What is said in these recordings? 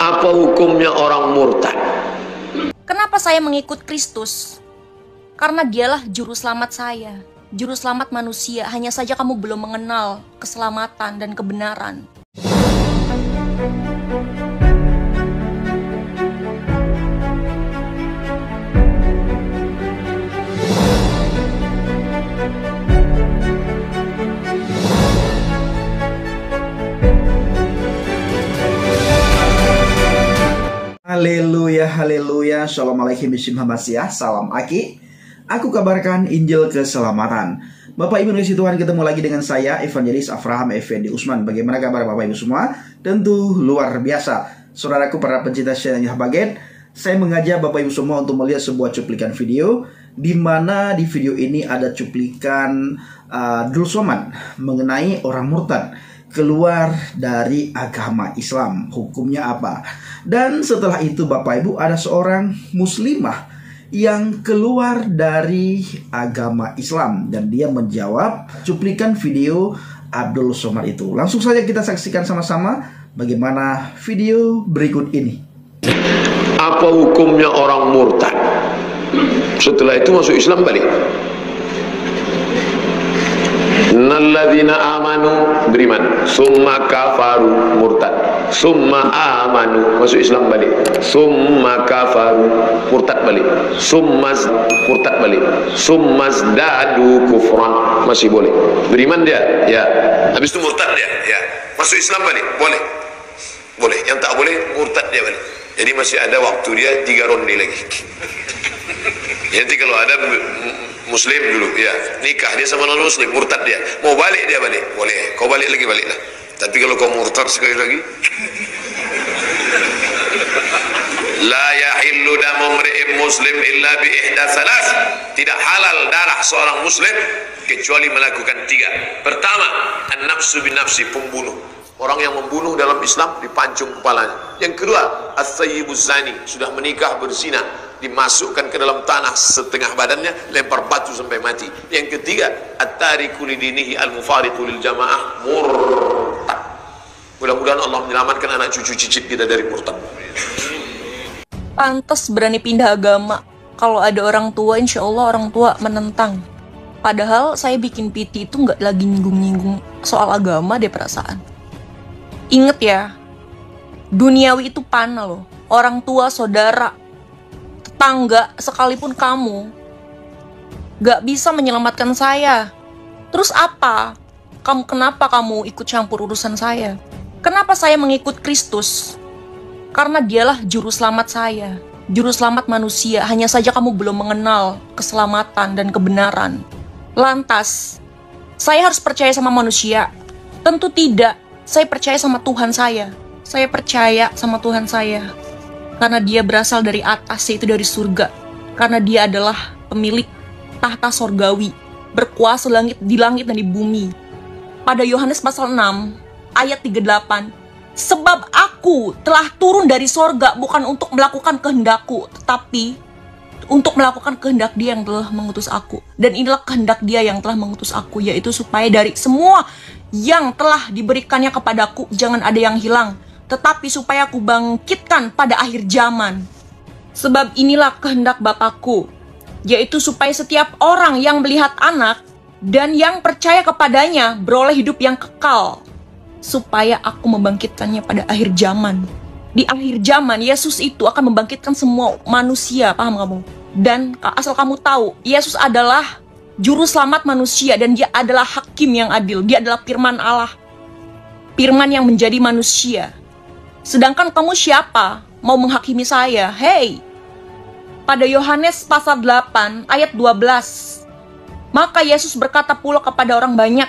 Apa hukumnya orang murtad? Kenapa saya mengikut Kristus? Karena dialah juru selamat saya, juru selamat manusia. Hanya saja kamu belum mengenal keselamatan dan kebenaran. Haleluya, haleluya, shalom alaikum bismillahirrahmanirrahim, salam Aki. Aku kabarkan Injil keselamatan. Bapak Ibu kasih Tuhan, ketemu lagi dengan saya Evangelis Avraham Effendi Usman. Bagaimana kabar Bapak Ibu semua? Tentu luar biasa. Saudaraku para pencinta channel Baget, saya mengajak Bapak Ibu semua untuk melihat sebuah cuplikan video, di mana di video ini ada cuplikan Dul Somad mengenai orang murtad keluar dari agama Islam, hukumnya apa. Dan setelah itu Bapak Ibu, ada seorang muslimah yang keluar dari agama Islam, dan dia menjawab cuplikan video Abdul Somad itu. Langsung saja kita saksikan sama-sama bagaimana video berikut ini. Apa hukumnya orang murtad? Setelah itu masuk Islam balik. Nalladzina amanu beriman, summa kafaru murtad, summa amanu masuk Islam balik, summa kafaru murtad balik, summa murtad balik, summa zdadu kufran, masih boleh. Beriman dia, ya. Habis itu murtad dia, ya. Masuk Islam balik, boleh. Boleh. Yang tak boleh murtad dia balik. Jadi masih ada waktu dia 3 ronde lagi. Nanti kalau ada muslim dulu, ya, nikah dia sama non muslim, murtad dia, mau balik dia balik, boleh. Kau balik lagi, baliklah. Tapi kalau kau murtad sekali lagi, la yahillu damu mri'in muslim illa bi ihda salas. Tidak halal darah seorang muslim kecuali melakukan 3. Pertama, an-nafsu bin nafsi, pembunuh. Orang yang membunuh dalam Islam dipancung kepalanya. Yang kedua, as-sayyibuz zani, sudah menikah berzina, dimasukkan ke dalam tanah setengah badannya, lempar batu sampai mati. Yang ketiga, at-tariku lidinihi al-mufariqu lil jamaah, murtad. Mudah-mudahan Allah menyelamatkan anak cucu cicit kita dari murtad. Pantes berani pindah agama. Kalau ada orang tua, insya Allah orang tua menentang. Padahal saya bikin PT itu nggak lagi nyinggung-nyinggung soal agama deh, perasaan. Ingat ya, duniawi itu panah loh. Orang tua, saudara, tetangga, sekalipun kamu gak bisa menyelamatkan saya. Terus apa? Kenapa kamu ikut campur urusan saya? Kenapa saya mengikut Kristus? Karena dialah juru selamat saya, juru selamat manusia. Hanya saja kamu belum mengenal keselamatan dan kebenaran. Lantas, saya harus percaya sama manusia? Tentu tidak. Saya percaya sama Tuhan saya. Saya percaya sama Tuhan saya. Karena dia berasal dari atas, yaitu dari surga. Karena dia adalah pemilik tahta sorgawi, berkuasa di langit dan di bumi. Pada Yohanes pasal 6, ayat 38, sebab aku telah turun dari sorga bukan untuk melakukan kehendakku, tetapi untuk melakukan kehendak dia yang telah mengutus aku. Dan inilah kehendak dia yang telah mengutus aku, yaitu supaya dari semua yang telah diberikannya kepadaku jangan ada yang hilang, tetapi supaya aku bangkitkan pada akhir zaman. Sebab inilah kehendak Bapakku, yaitu supaya setiap orang yang melihat anak dan yang percaya kepadanya beroleh hidup yang kekal, supaya aku membangkitkannya pada akhir zaman. Di akhir zaman, Yesus itu akan membangkitkan semua manusia, paham kamu? Dan asal kamu tahu, Yesus adalah juru selamat manusia, dan dia adalah hakim yang adil. Dia adalah firman Allah, firman yang menjadi manusia. Sedangkan kamu siapa mau menghakimi saya? Hei, pada Yohanes pasal 8 ayat 12, maka Yesus berkata pula kepada orang banyak,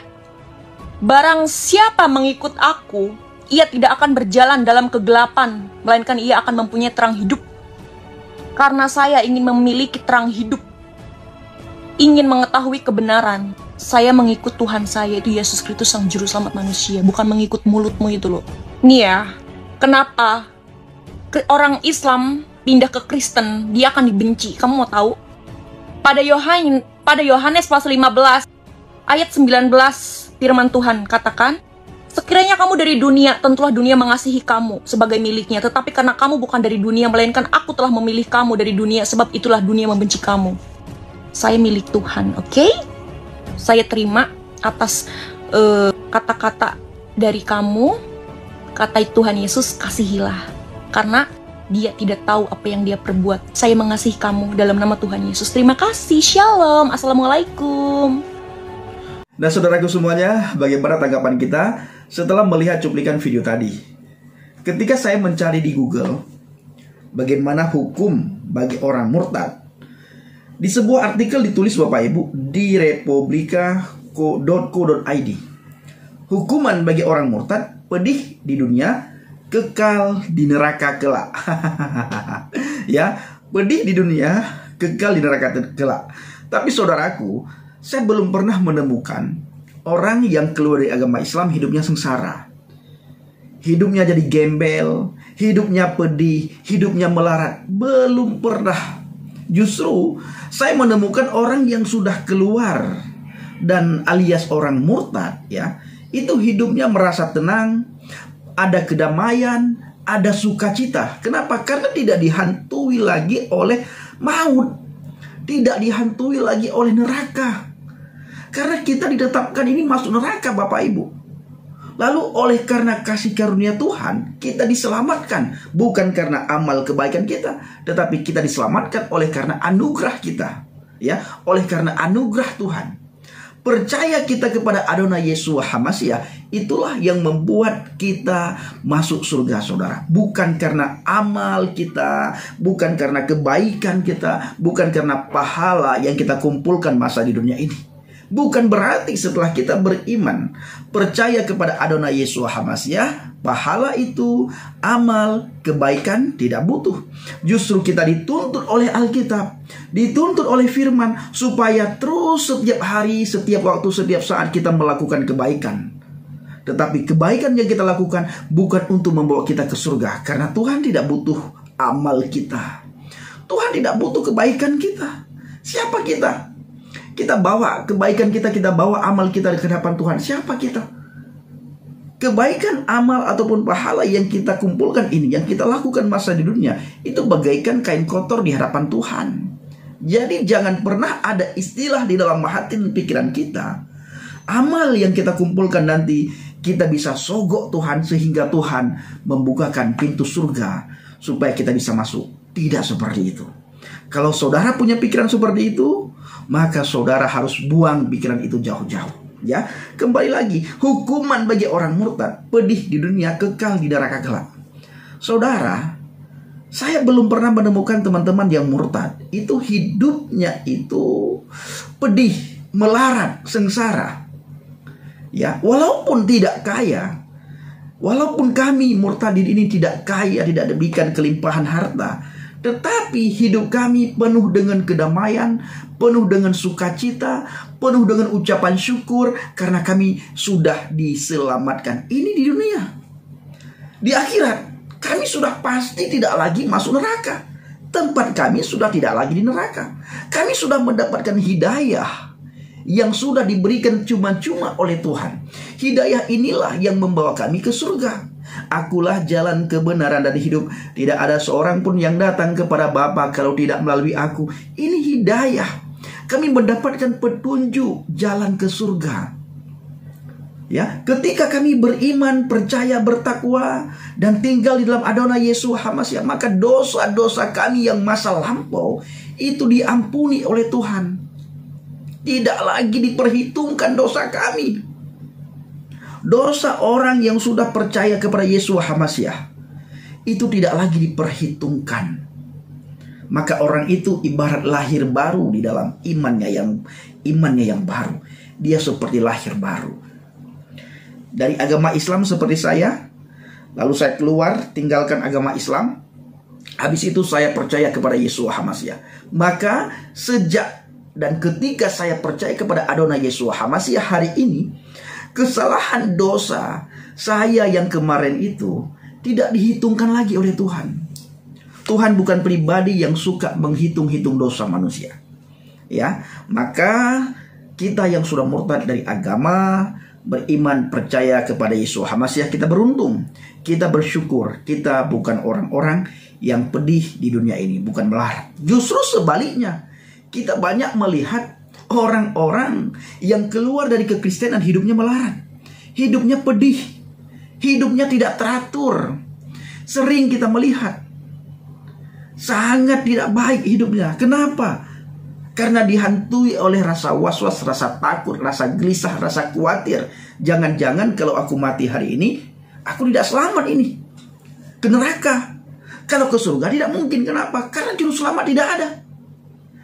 barang siapa mengikut aku, ia tidak akan berjalan dalam kegelapan, melainkan ia akan mempunyai terang hidup. Karena saya ingin memiliki terang hidup, ingin mengetahui kebenaran. Saya mengikut Tuhan saya, itu Yesus Kristus sang juru selamat manusia, bukan mengikut mulutmu itu loh. Nih ya, kenapa orang Islam pindah ke Kristen, dia akan dibenci. Kamu mau tahu? Pada Yohanes pasal 15 ayat 19, firman Tuhan katakan, Sekiranya kamu dari dunia, tentulah dunia mengasihi kamu sebagai miliknya. Tetapi karena kamu bukan dari dunia, melainkan aku telah memilih kamu dari dunia, sebab itulah dunia membenci kamu. Saya milik Tuhan, oke? Saya terima atas kata-kata dari kamu. Kata Tuhan Yesus, kasihilah. Karena dia tidak tahu apa yang dia perbuat. Saya mengasihi kamu dalam nama Tuhan Yesus. Terima kasih, shalom, assalamualaikum. Nah saudaraku semuanya, bagaimana tanggapan kita setelah melihat cuplikan video tadi? Ketika saya mencari di Google bagaimana hukum bagi orang murtad, di sebuah artikel ditulis Bapak Ibu di republika.co.id, hukuman bagi orang murtad, pedih di dunia, kekal di neraka kelak. Ya, pedih di dunia, kekal di neraka kelak. Tapi saudaraku, saya belum pernah menemukan orang yang keluar dari agama Islam hidupnya sengsara. Hidupnya jadi gembel, hidupnya pedih, hidupnya melarat. Belum pernah. Justru saya menemukan orang yang sudah keluar dan alias orang murtad, ya, itu hidupnya merasa tenang, ada kedamaian, ada sukacita. Kenapa? Karena tidak dihantui lagi oleh maut, tidak dihantui lagi oleh neraka. Karena kita ditetapkan ini masuk neraka Bapak Ibu. Lalu oleh karena kasih karunia Tuhan, kita diselamatkan. Bukan karena amal kebaikan kita, tetapi kita diselamatkan oleh karena anugerah kita, ya, oleh karena anugerah Tuhan. Percaya kita kepada Adonai Yeshua HaMashiach, itulah yang membuat kita masuk surga saudara. Bukan karena amal kita, bukan karena kebaikan kita, bukan karena pahala yang kita kumpulkan masa di dunia ini. Bukan berarti setelah kita beriman, percaya kepada Adonai Yeshua HaMashiach, pahala itu, amal, kebaikan tidak butuh. Justru kita dituntut oleh Alkitab, dituntut oleh firman, supaya terus setiap hari, setiap waktu, setiap saat kita melakukan kebaikan. Tetapi kebaikan yang kita lakukan bukan untuk membawa kita ke surga, karena Tuhan tidak butuh amal kita. Tuhan tidak butuh kebaikan kita. Siapa kita? Kita bawa kebaikan kita bawa amal kita ke hadapan Tuhan. Siapa kita? Kebaikan, amal, ataupun pahala yang kita kumpulkan ini, yang kita lakukan masa di dunia, itu bagaikan kain kotor di hadapan Tuhan. Jadi jangan pernah ada istilah di dalam hati dan pikiran kita, amal yang kita kumpulkan nanti kita bisa sogok Tuhan sehingga Tuhan membukakan pintu surga supaya kita bisa masuk. Tidak seperti itu. Kalau saudara punya pikiran seperti itu, maka saudara harus buang pikiran itu jauh-jauh. Ya, kembali lagi, hukuman bagi orang murtad, pedih di dunia, kekal di neraka kelak. Saudara, saya belum pernah menemukan teman-teman yang murtad itu hidupnya itu pedih, melarat, sengsara. Ya, walaupun tidak kaya, walaupun kami murtadin ini tidak kaya, tidak diberikan kelimpahan harta, tetapi hidup kami penuh dengan kedamaian, penuh dengan sukacita, penuh dengan ucapan syukur karena kami sudah diselamatkan. Ini di dunia. Di akhirat, kami sudah pasti tidak lagi masuk neraka. Tempat kami sudah tidak lagi di neraka. Kami sudah mendapatkan hidayah yang sudah diberikan cuma-cuma oleh Tuhan. Hidayah inilah yang membawa kami ke surga. Akulah jalan kebenaran dan hidup. Tidak ada seorang pun yang datang kepada Bapa kalau tidak melalui aku. Ini hidayah. Kami mendapatkan petunjuk jalan ke surga. Ya, ketika kami beriman, percaya, bertakwa dan tinggal di dalam Adonai Yeshua HaMashiach, maka dosa-dosa kami yang masa lampau itu diampuni oleh Tuhan. Tidak lagi diperhitungkan dosa kami. Dosa orang yang sudah percaya kepada Yeshua HaMashiach itu tidak lagi diperhitungkan. Maka orang itu ibarat lahir baru di dalam imannya yang baru. Dia seperti lahir baru. Dari agama Islam seperti saya, lalu saya keluar tinggalkan agama Islam. Habis itu saya percaya kepada Yeshua HaMashiach. Maka sejak dan ketika saya percaya kepada Adonai Yeshua HaMashiach hari ini, kesalahan dosa saya yang kemarin itu tidak dihitungkan lagi oleh Tuhan. Tuhan bukan pribadi yang suka menghitung-hitung dosa manusia. Ya, maka kita yang sudah murtad dari agama, beriman, percaya kepada Yesus Hamasiah, kita beruntung, kita bersyukur, kita bukan orang-orang yang pedih di dunia ini, bukan melarat. Justru sebaliknya, kita banyak melihat orang-orang yang keluar dari kekristenan hidupnya melarat, hidupnya pedih, hidupnya tidak teratur. Sering kita melihat sangat tidak baik hidupnya. Kenapa? Karena dihantui oleh rasa was-was, rasa takut, rasa gelisah, rasa khawatir. Jangan-jangan kalau aku mati hari ini, aku tidak selamat ini ke neraka. Kalau ke surga tidak mungkin. Kenapa? Karena juru selamat tidak ada.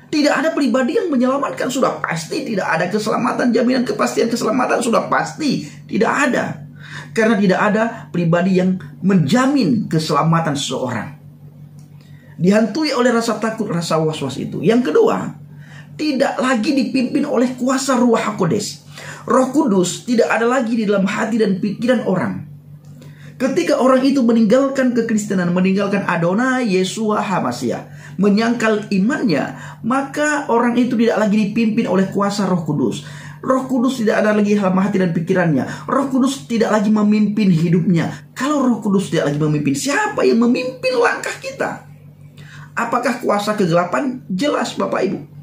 Tidak ada pribadi yang menyelamatkan. Sudah pasti tidak ada keselamatan. Jaminan kepastian keselamatan sudah pasti tidak ada. Karena tidak ada pribadi yang menjamin keselamatan seseorang. Dihantui oleh rasa takut, rasa was-was itu. Yang kedua, tidak lagi dipimpin oleh kuasa Ruh HaKodes. Roh Kudus tidak ada lagi di dalam hati dan pikiran orang. Ketika orang itu meninggalkan kekristenan, meninggalkan Adonai Yeshua HaMasiah, menyangkal imannya, maka orang itu tidak lagi dipimpin oleh kuasa Roh Kudus. Roh Kudus tidak ada lagi dalam hati dan pikirannya. Roh Kudus tidak lagi memimpin hidupnya. Kalau Roh Kudus tidak lagi memimpin, siapa yang memimpin langkah kita? Apakah kuasa kegelapan? Jelas Bapak Ibu.